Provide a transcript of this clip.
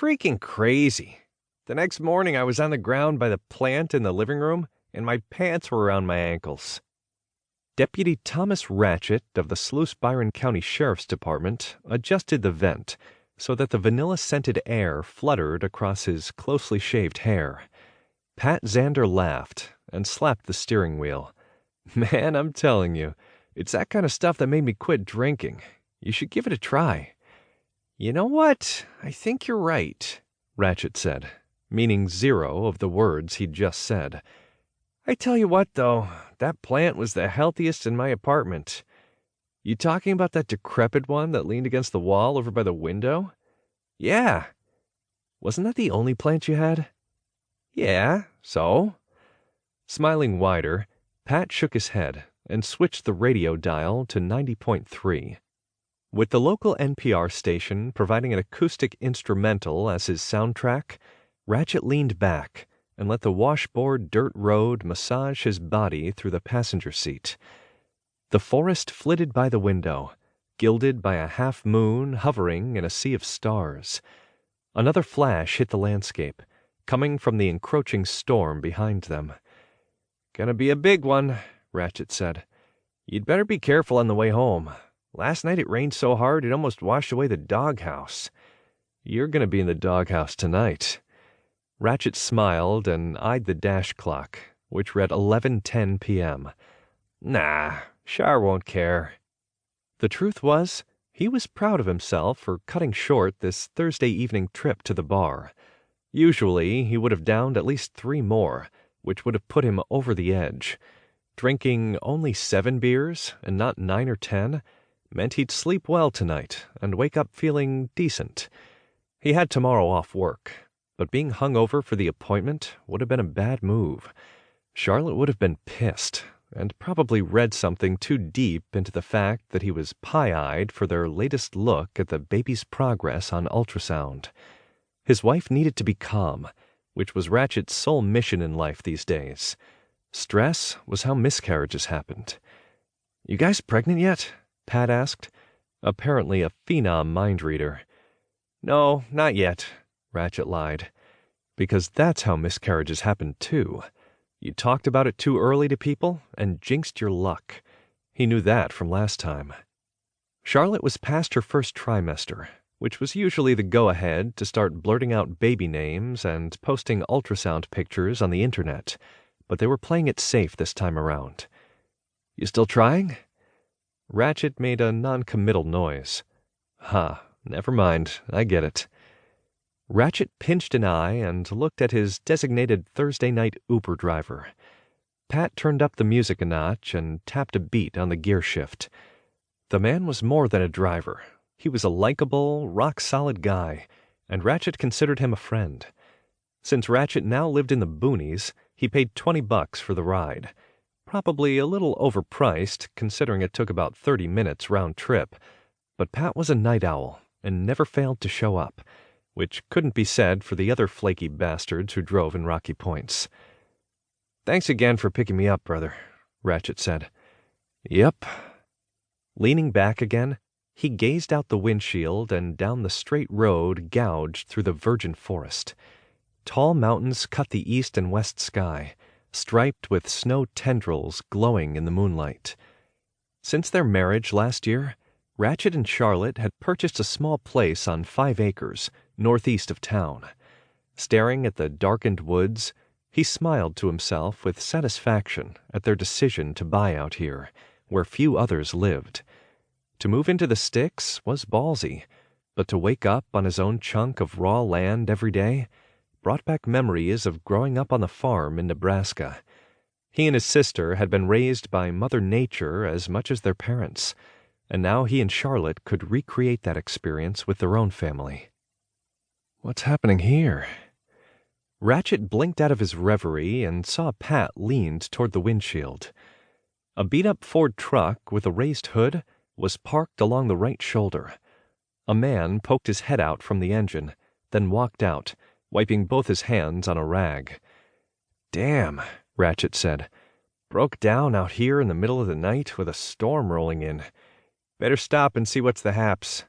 freaking crazy. The next morning I was on the ground by the plant in the living room, and my pants were around my ankles. Deputy Thomas Rachette of the Sluice-Byron County Sheriff's Department adjusted the vent so that the vanilla-scented air fluttered across his closely shaved hair. Pat Zander laughed and slapped the steering wheel. Man, I'm telling you, it's that kind of stuff that made me quit drinking. You should give it a try. You know what? I think you're right, Rachette said, meaning zero of the words he'd just said. I tell you what, though, that plant was the healthiest in my apartment. You talking about that decrepit one that leaned against the wall over by the window? Yeah. Wasn't that the only plant you had? Yeah, so? Smiling wider, Pat shook his head and switched the radio dial to 90.3. With the local NPR station providing an acoustic instrumental as his soundtrack, Rachette leaned back and let the washboard dirt road massage his body through the passenger seat. The forest flitted by the window, gilded by a half moon hovering in a sea of stars. Another flash hit the landscape, coming from the encroaching storm behind them. Gonna be a big one, Rachette said. You'd better be careful on the way home. Last night it rained so hard it almost washed away the doghouse. You're gonna be in the doghouse tonight. Rachette smiled and eyed the dash clock, which read 11:10 p.m. Nah, Shar won't care. The truth was, he was proud of himself for cutting short this Thursday evening trip to the bar. Usually, he would have downed at least 3 more, which would have put him over the edge. Drinking only 7 beers and not 9 or 10 meant he'd sleep well tonight and wake up feeling decent. He had tomorrow off work, but being hungover for the appointment would have been a bad move. Charlotte would have been pissed and probably read something too deep into the fact that he was pie-eyed for their latest look at the baby's progress on ultrasound. His wife needed to be calm, which was Ratchet's sole mission in life these days. Stress was how miscarriages happened. You guys pregnant yet? Pat asked, apparently a phenom mind reader. No, not yet, Rachette lied, because that's how miscarriages happen too. You talked about it too early to people and jinxed your luck. He knew that from last time. Charlotte was past her first trimester, which was usually the go-ahead to start blurting out baby names and posting ultrasound pictures on the internet, but they were playing it safe this time around. You still trying? Rachette made a non-committal noise. Never mind, I get it. Rachette pinched an eye and looked at his designated Thursday night Uber driver. Pat turned up the music a notch and tapped a beat on the gear shift. The man was more than a driver. He was a likable, rock-solid guy, and Rachette considered him a friend. Since Rachette now lived in the boonies, he paid $20 for the ride. Probably a little overpriced, considering it took about 30 minutes round trip. But Pat was a night owl and never failed to show up, which couldn't be said for the other flaky bastards who drove in Rocky Points. Thanks again for picking me up, brother, Rachette said. Yep. Leaning back again, he gazed out the windshield and down the straight road gouged through the virgin forest. Tall mountains cut the east and west sky, striped with snow tendrils glowing in the moonlight. Since their marriage last year, Rachette and Charlotte had purchased a small place on 5 acres, northeast of town. Staring at the darkened woods, he smiled to himself with satisfaction at their decision to buy out here, where few others lived. To move into the sticks was ballsy, but to wake up on his own chunk of raw land every day brought back memories of growing up on the farm in Nebraska. He and his sister had been raised by Mother Nature as much as their parents, and now he and Charlotte could recreate that experience with their own family. What's happening here? Rachette blinked out of his reverie and saw Pat leaned toward the windshield. A beat-up Ford truck with a raised hood was parked along the right shoulder. A man poked his head out from the engine, then walked out, wiping both his hands on a rag. Damn, Rachette said. Broke down out here in the middle of the night with a storm rolling in. Better stop and see what's the haps.